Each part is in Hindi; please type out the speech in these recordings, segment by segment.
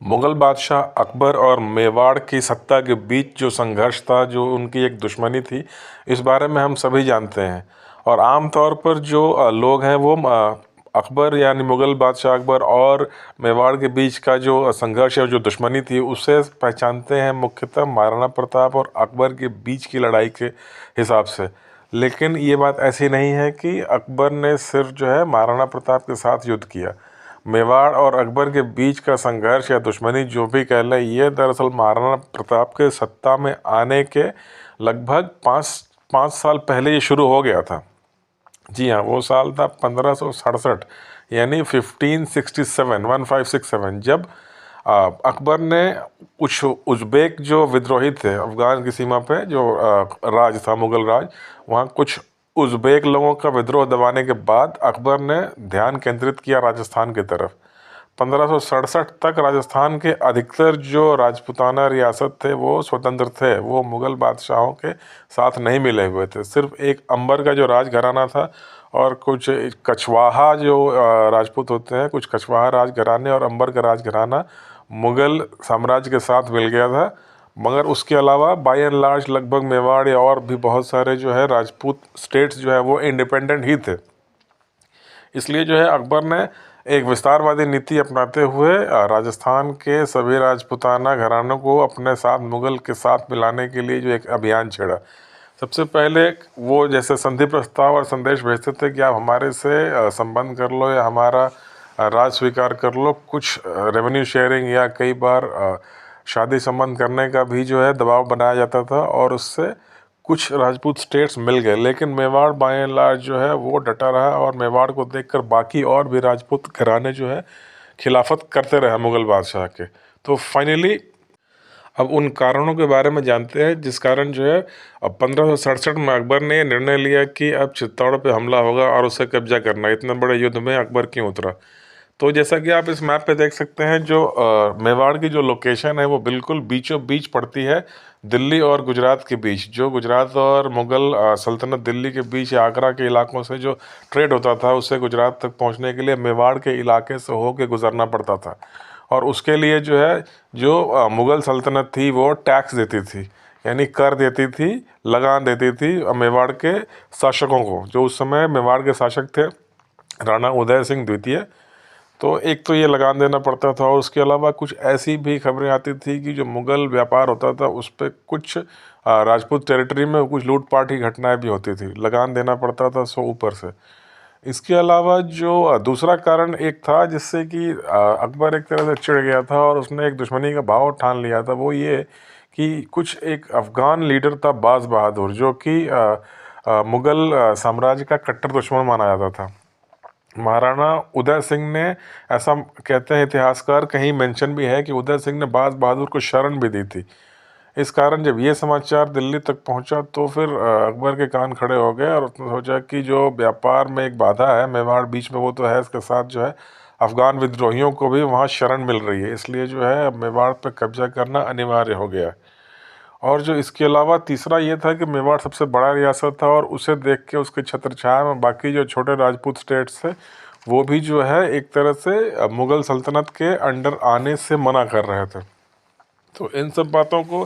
मुग़ल बादशाह अकबर और मेवाड़ की सत्ता के बीच जो संघर्ष था, जो उनकी एक दुश्मनी थी, इस बारे में हम सभी जानते हैं। और आम तौर पर जो लोग हैं वो अकबर यानी मुग़ल बादशाह अकबर और मेवाड़ के बीच का जो संघर्ष है, जो दुश्मनी थी, उसे पहचानते हैं मुख्यतः महाराणा प्रताप और अकबर के बीच की लड़ाई के हिसाब से। लेकिन ये बात ऐसी नहीं है कि अकबर ने सिर्फ जो है महाराणा प्रताप के साथ युद्ध किया। मेवाड़ और अकबर के बीच का संघर्ष या दुश्मनी जो भी कह लें, ये दरअसल महाराणा प्रताप के सत्ता में आने के लगभग पाँच साल पहले ये शुरू हो गया था। जी हाँ, वो साल था 1567 यानी 1567 जब अकबर ने कुछ उज़्बेक जो विद्रोही थे अफ़गान की सीमा पे, जो राज था मुग़ल राज, वहाँ कुछ उज़्बेक लोगों का विद्रोह दबाने के बाद अकबर ने ध्यान केंद्रित किया राजस्थान की तरफ। 1567 तक राजस्थान के अधिकतर जो राजपूताना रियासत थे वो स्वतंत्र थे, वो मुग़ल बादशाहों के साथ नहीं मिले हुए थे। सिर्फ एक अंबर का जो राजघराना था और कुछ कछवाहा जो राजपूत होते हैं, कुछ कछवाहा राजघराने और अंबर का राजघराना मुग़ल साम्राज्य के साथ मिल गया था। मगर उसके अलावा बाय एंड लार्ज लगभग मेवाड़ या और भी बहुत सारे जो है राजपूत स्टेट्स जो है वो इंडिपेंडेंट ही थे। इसलिए जो है अकबर ने एक विस्तारवादी नीति अपनाते हुए राजस्थान के सभी राजपूताना घरानों को अपने साथ मुग़ल के साथ मिलाने के लिए जो एक अभियान छेड़ा। सबसे पहले वो जैसे संधि प्रस्ताव और संदेश भेजते थे कि आप हमारे से संबंध कर लो या हमारा राज स्वीकार कर लो। कुछ रेवेन्यू शेयरिंग या कई बार शादी संबंध करने का भी जो है दबाव बनाया जाता था और उससे कुछ राजपूत स्टेट्स मिल गए। लेकिन मेवाड़ बाय एंड लार्ज जो है वो डटा रहा और मेवाड़ को देखकर बाकी और भी राजपूत घराने जो है खिलाफत करते रहे मुग़ल बादशाह के। तो फाइनली अब उन कारणों के बारे में जानते हैं जिस कारण जो है अब 1567 में अकबर ने निर्णय लिया कि अब चित्तौड़ पे हमला होगा और उसे कब्जा करना। इतने बड़े युद्ध में अकबर क्यों उतरा? तो जैसा कि आप इस मैप पे देख सकते हैं, जो मेवाड़ की जो लोकेशन है वो बिल्कुल बीचों बीच पड़ती है दिल्ली और गुजरात के बीच। जो गुजरात और मुग़ल सल्तनत दिल्ली के बीच या आगरा के इलाकों से जो ट्रेड होता था, उसे गुजरात तक पहुंचने के लिए मेवाड़ के इलाके से होके गुजरना पड़ता था। और उसके लिए जो है जो मुग़ल सल्तनत थी वो टैक्स देती थी, यानी कर देती थी, लगान देती थी मेवाड़ के शासकों को। जो उस समय मेवाड़ के शासक थे राणा उदय सिंह द्वितीय। तो एक तो ये लगान देना पड़ता था और उसके अलावा कुछ ऐसी भी खबरें आती थी कि जो मुग़ल व्यापार होता था उस पर कुछ राजपूत टेरिटरी में कुछ लूटपाट की घटनाएं भी होती थी। लगान देना पड़ता था ऊपर से। इसके अलावा जो दूसरा कारण एक था जिससे कि अकबर एक तरह से चिढ़ गया था और उसने एक दुश्मनी का भाव ठान लिया था, वो ये कि कुछ एक अफ़गान लीडर था बाज बहादुर, जो कि मुग़ल साम्राज्य का कट्टर दुश्मन माना जाता था। महाराणा उदय सिंह ने, ऐसा कहते हैं इतिहासकार, कहीं मेंशन भी है कि उदय सिंह ने बाज बहादुर को शरण भी दी थी। इस कारण जब ये समाचार दिल्ली तक पहुंचा तो फिर अकबर के कान खड़े हो गए और उसने सोचा कि जो व्यापार में एक बाधा है मेवाड़ बीच में, वो तो है, इसके साथ जो है अफ़गान विद्रोहियों को भी वहाँ शरण मिल रही है। इसलिए जो है मेवाड़ पर कब्जा करना अनिवार्य हो गया। और जो इसके अलावा तीसरा ये था कि मेवाड़ सबसे बड़ा रियासत था और उसे देख के उसके छत्रछाया में बाकी जो छोटे राजपूत स्टेट्स थे वो भी जो है एक तरह से मुग़ल सल्तनत के अंडर आने से मना कर रहे थे। तो इन सब बातों को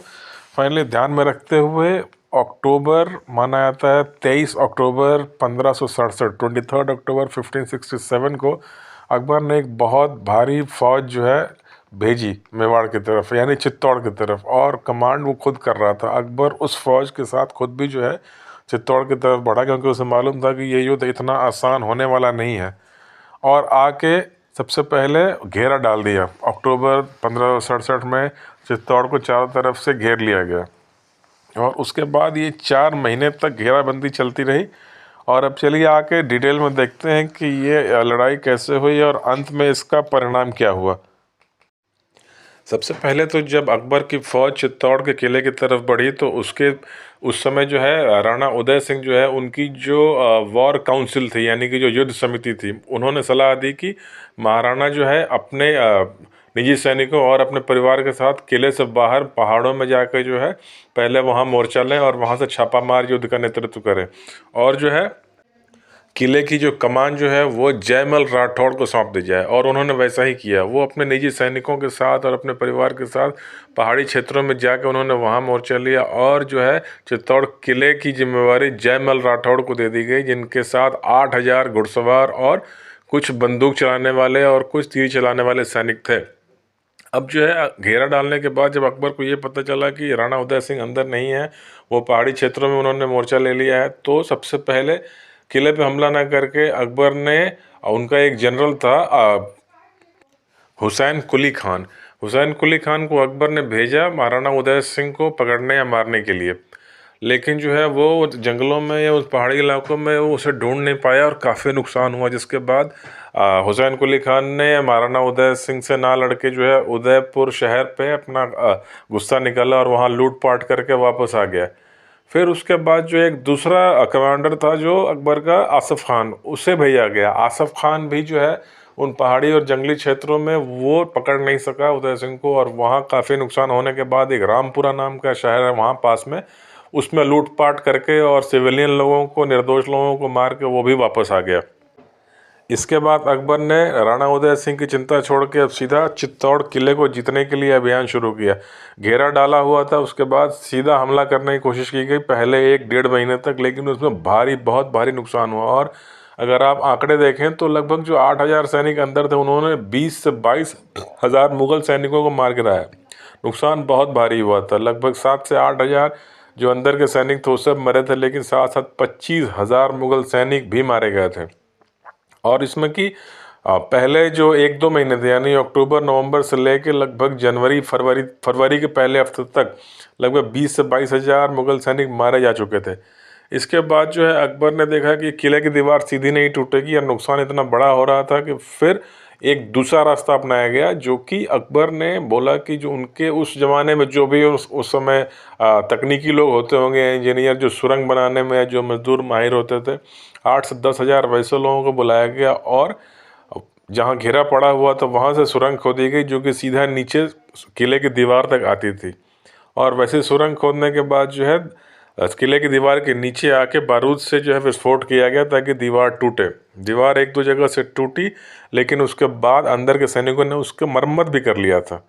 फाइनली ध्यान में रखते हुए अक्टूबर माना जाता है 23 अक्टूबर 1567, 23 अक्टूबर 1567 को अकबर ने एक बहुत भारी फौज जो है भेजी मेवाड़ की तरफ, यानी चित्तौड़ की तरफ। और कमांड वो खुद कर रहा था। अकबर उस फौज के साथ खुद भी जो है चित्तौड़ की तरफ बढ़ा, क्योंकि उसे मालूम था कि ये युद्ध इतना आसान होने वाला नहीं है। और आके सबसे पहले घेरा डाल दिया। अक्टूबर 1567 में चित्तौड़ को चारों तरफ से घेर लिया गया और उसके बाद ये 4 महीने तक घेराबंदी चलती रही। और अब चलिए आके डिटेल में देखते हैं कि ये लड़ाई कैसे हुई और अंत में इसका परिणाम क्या हुआ। सबसे पहले तो जब अकबर की फ़ौज चित्तौड़ के किले की तरफ बढ़ी तो उस समय जो है राणा उदय सिंह जो है, उनकी जो वॉर काउंसिल थी, यानी कि जो युद्ध समिति थी, उन्होंने सलाह दी कि महाराणा जो है अपने निजी सैनिकों और अपने परिवार के साथ किले से बाहर पहाड़ों में जाकर जो है पहले वहाँ मोर्चा लें और वहाँ से छापामार युद्ध का नेतृत्व करें। और जो है किले की जो कमान जो है वो जयमल राठौड़ को सौंप दी जाए, और उन्होंने वैसा ही किया। वो अपने निजी सैनिकों के साथ और अपने परिवार के साथ पहाड़ी क्षेत्रों में जाकर उन्होंने वहाँ मोर्चा लिया, और जो है चित्तौड़ किले की जिम्मेवारी जयमल राठौड़ को दे दी गई, जिनके साथ 8,000 घुड़सवार और कुछ बंदूक चलाने वाले और कुछ तीर चलाने वाले सैनिक थे। अब जो है घेरा डालने के बाद जब अकबर को ये पता चला कि राणा उदय सिंह अंदर नहीं है, वो पहाड़ी क्षेत्रों में उन्होंने मोर्चा ले लिया है, तो सबसे पहले किले पे हमला ना करके अकबर ने, उनका एक जनरल था हुसैन कुली खान, हुसैन कुली खान को अकबर ने भेजा महाराणा उदय सिंह को पकड़ने या मारने के लिए। लेकिन जो है वो जंगलों में या उस पहाड़ी इलाकों में वो उसे ढूंढ नहीं पाया और काफ़ी नुकसान हुआ, जिसके बाद हुसैन कुली खान ने महाराणा उदय सिंह से ना लड़के जो है उदयपुर शहर पे अपना गुस्सा निकाला और वहाँ लूटपाट करके वापस आ गया। फिर उसके बाद जो एक दूसरा कमांडर था जो अकबर का, आसफ़ खान, उसे भेजा गया। आसफ़ खान भी जो है उन पहाड़ी और जंगली क्षेत्रों में वो पकड़ नहीं सका उदय सिंह को, और वहाँ काफ़ी नुकसान होने के बाद एक रामपुरा नाम का शहर है वहाँ पास में, उसमें लूटपाट करके और सिविलियन लोगों को, निर्दोष लोगों को मार के वो भी वापस आ गया। इसके बाद अकबर ने राणा उदय सिंह की चिंता छोड़ के अब सीधा चित्तौड़ किले को जीतने के लिए अभियान शुरू किया। घेरा डाला हुआ था, उसके बाद सीधा हमला करने की कोशिश की गई पहले 1-1.5 महीने तक, लेकिन उसमें बहुत भारी नुकसान हुआ। और अगर आप आंकड़े देखें तो लगभग जो 8,000 सैनिक अंदर थे, उन्होंने 20 से 22 हज़ार मुगल सैनिकों को मार गिराया। नुकसान बहुत भारी हुआ था, लगभग 7 से 8,000 जो अंदर के सैनिक थे वो सब मरे थे, लेकिन साथ साथ 25,000 मुगल सैनिक भी मारे गए थे। और इसमें कि पहले जो 1-2 महीने थे, यानी अक्टूबर नवंबर से लेकर लगभग जनवरी फरवरी के पहले हफ्ते तक लगभग 20 से 22 हज़ार मुगल सैनिक मारे जा चुके थे। इसके बाद जो है अकबर ने देखा कि किले की दीवार सीधी नहीं टूटेगी और नुकसान इतना बड़ा हो रहा था कि फिर एक दूसरा रास्ता अपनाया गया, जो कि अकबर ने बोला कि जो उनके उस ज़माने में जो भी उस समय तकनीकी लोग होते होंगे, इंजीनियर, जो सुरंग बनाने में जो मजदूर माहिर होते थे, 8 से 10 हज़ार वैसे लोगों को बुलाया गया, और जहाँ घेरा पड़ा हुआ था वहाँ से सुरंग खोदी गई जो कि सीधा नीचे किले की दीवार तक आती थी। और वैसे सुरंग खोदने के बाद जो है किले की दीवार के नीचे आके बारूद से जो है विस्फोट किया गया ताकि दीवार टूटे। दीवार 1-2 जगह से टूटी, लेकिन उसके बाद अंदर के सैनिकों ने उसके मरम्मत भी कर लिया था।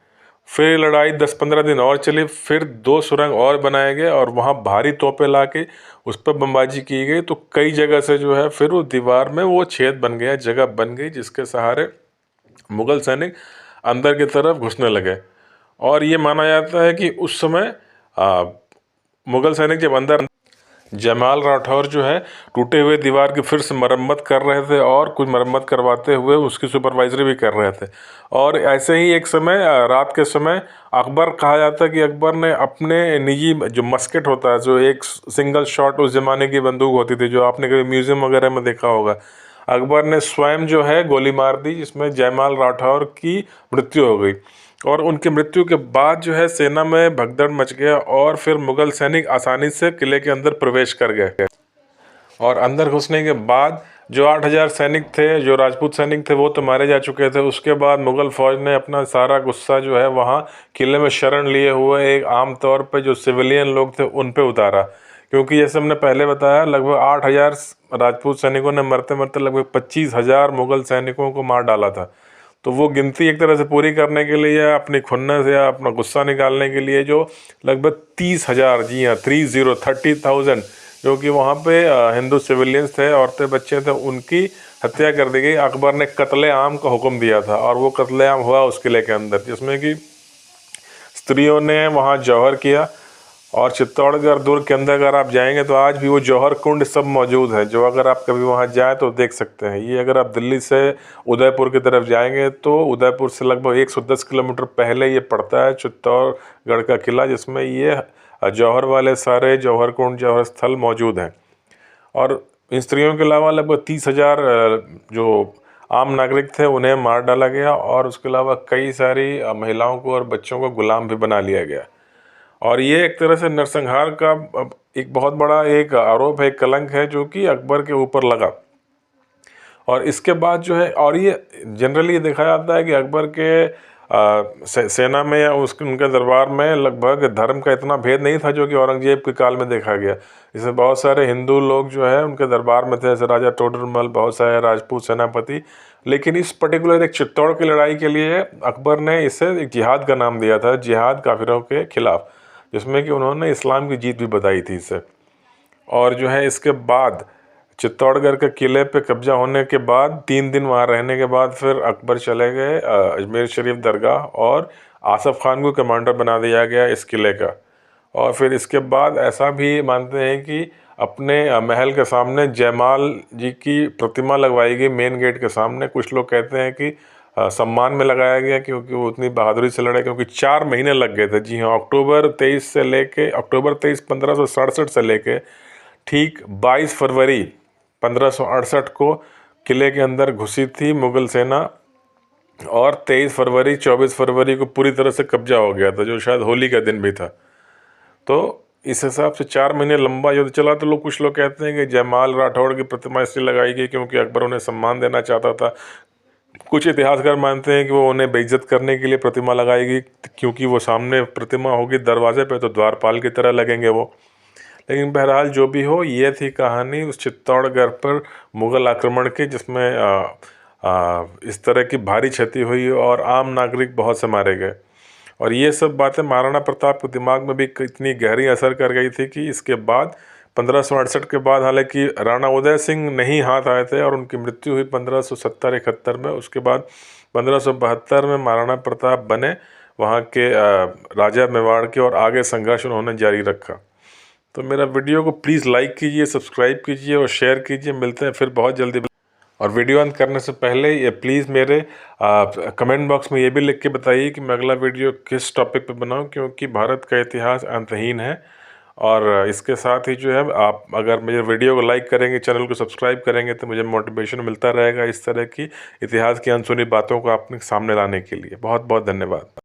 फिर लड़ाई 10-15 दिन और चली, फिर 2 सुरंग और बनाए गए और वहाँ भारी तोपें ला के उस पर बमबाजी की गई, तो कई जगह से जो है फिर वो दीवार में वो छेद बन गया, जगह बन गई, जिसके सहारे मुगल सैनिक अंदर की तरफ घुसने लगे। और ये माना जाता है कि उस समय मुगल सैनिक जब अंदर, जयमाल राठौर जो है टूटे हुए दीवार की फिर से मरम्मत कर रहे थे और कुछ मरम्मत करवाते हुए उसकी सुपरवाइजरी भी कर रहे थे। और ऐसे ही एक समय रात के समय अकबर, कहा जाता है कि अकबर ने अपने निजी जो मस्केट होता है, जो एक सिंगल शॉट उस ज़माने की बंदूक होती थी जो आपने कभी म्यूज़ियम वगैरह में देखा होगा, अकबर ने स्वयं जो है गोली मार दी, जिसमें जयमाल राठौर की मृत्यु हो गई। और उनकी मृत्यु के बाद जो है सेना में भगदड़ मच गया और फिर मुगल सैनिक आसानी से किले के अंदर प्रवेश कर गए। और अंदर घुसने के बाद जो 8,000 सैनिक थे, जो राजपूत सैनिक थे, वो तो मारे जा चुके थे। उसके बाद मुगल फौज ने अपना सारा गुस्सा जो है वहाँ किले में शरण लिए हुए एक आम तौर पे जो सिविलियन लोग थे उन पे उतारा, क्योंकि जैसे हमने पहले बताया लगभग 8,000 राजपूत सैनिकों ने मरते मरते लगभग 25,000 मुगल सैनिकों को मार डाला था। तो वो गिनती एक तरह से पूरी करने के लिए, अपनी खुन्नस या अपना गुस्सा निकालने के लिए, जो लगभग 30,000, जी हाँ 30,000 जो कि वहाँ पे हिंदू सिविलियंस थे, औरतें बच्चे थे, उनकी हत्या कर दी गई। अकबर ने कत्ले आम का हुक्म दिया था और वो कत्ले आम हुआ उस किले के अंदर, जिसमें कि स्त्रियों ने वहाँ जौहर किया। और चित्तौड़गढ़ दुर्ग के अंदर अगर आप जाएंगे तो आज भी वो जौहर कुंड सब मौजूद है, जो अगर आप कभी वहाँ जाएं तो देख सकते हैं। ये अगर आप दिल्ली से उदयपुर की तरफ जाएंगे तो उदयपुर से लगभग 110 किलोमीटर पहले ये पड़ता है चित्तौड़गढ़ का किला, जिसमें ये जौहर वाले सारे जौहर कुंड, जौहर स्थल मौजूद हैं। और इन स्त्रियों के अलावा लगभग 30,000 जो आम नागरिक थे उन्हें मार डाला गया, और उसके अलावा कई सारी महिलाओं को और बच्चों को गुलाम भी बना लिया गया। और ये एक तरह से नरसंहार का एक बहुत बड़ा एक आरोप है, एक कलंक है जो कि अकबर के ऊपर लगा। और इसके बाद जो है, और ये जनरली देखा जाता है कि अकबर के सेना में या उनके दरबार में लगभग धर्म का इतना भेद नहीं था जो कि औरंगजेब के काल में देखा गया। इसमें बहुत सारे हिंदू लोग जो है उनके दरबार में थे, जैसे राजा टोडरमल, बहुत सारे राजपूत सेनापति। लेकिन इस पर्टिकुलर एक चित्तौड़ की लड़ाई के लिए अकबर ने इसे एक जिहाद का नाम दिया था, जिहाद काफिरों के खिलाफ, जिसमें कि उन्होंने इस्लाम की जीत भी बताई थी इससे। और जो है इसके बाद चित्तौड़गढ़ के किले पे कब्जा होने के बाद 3 दिन वहाँ रहने के बाद फिर अकबर चले गए अजमेर शरीफ दरगाह, और आसफ़ खान को कमांडर बना दिया गया इस किले का। और फिर इसके बाद ऐसा भी मानते हैं कि अपने महल के सामने जयमाल जी की प्रतिमा लगवाई गई मेन गेट के सामने। कुछ लोग कहते हैं कि सम्मान में लगाया गया क्योंकि वो उतनी बहादुरी से लड़े, क्योंकि 4 महीने लग गए थे। जी हाँ, अक्टूबर 23 1567 से लेके ठीक 22 फरवरी 1568 को किले के अंदर घुसी थी मुग़ल सेना, और 23 फरवरी 24 फरवरी को पूरी तरह से कब्जा हो गया था, जो शायद होली का दिन भी था। तो इस हिसाब से 4 महीने लंबा युद्ध चला। तो कुछ लोग कहते हैं कि जयमाल राठौड़ की प्रतिमा इसलिए लगाई गई क्योंकि अकबर उन्हें सम्मान देना चाहता था। कुछ इतिहासकार मानते हैं कि वो उन्हें बेइज्जत करने के लिए प्रतिमा लगाई गई, क्योंकि वो सामने प्रतिमा होगी दरवाजे पे तो द्वारपाल की तरह लगेंगे वो। लेकिन बहरहाल जो भी हो, ये थी कहानी उस चित्तौड़गढ़ पर मुग़ल आक्रमण की, जिसमें इस तरह की भारी क्षति हुई और आम नागरिक बहुत से मारे गए। और ये सब बातें महाराणा प्रताप के दिमाग में भी इतनी गहरी असर कर गई थी कि इसके बाद 1568 के बाद, हालांकि राणा उदय सिंह नहीं हाथ आए थे और उनकी मृत्यु हुई 1570-71 में। उसके बाद 1572 में महाराणा प्रताप बने वहाँ के राजा मेवाड़ के, और आगे संघर्ष उन्होंने जारी रखा। तो मेरा वीडियो को प्लीज़ लाइक कीजिए, सब्सक्राइब कीजिए और शेयर कीजिए। मिलते हैं फिर बहुत जल्दी। और वीडियो अंत करने से पहले ये प्लीज़ मेरे कमेंट बॉक्स में ये भी लिख के बताइए कि मैं अगला वीडियो किस टॉपिक पे बनाऊं, क्योंकि भारत का इतिहास अंतहीन है। और इसके साथ ही जो है, आप अगर मेरे वीडियो को लाइक करेंगे, चैनल को सब्सक्राइब करेंगे, तो मुझे मोटिवेशन मिलता रहेगा इस तरह की इतिहास की अनसुनी बातों को आपके सामने लाने के लिए। बहुत बहुत धन्यवाद।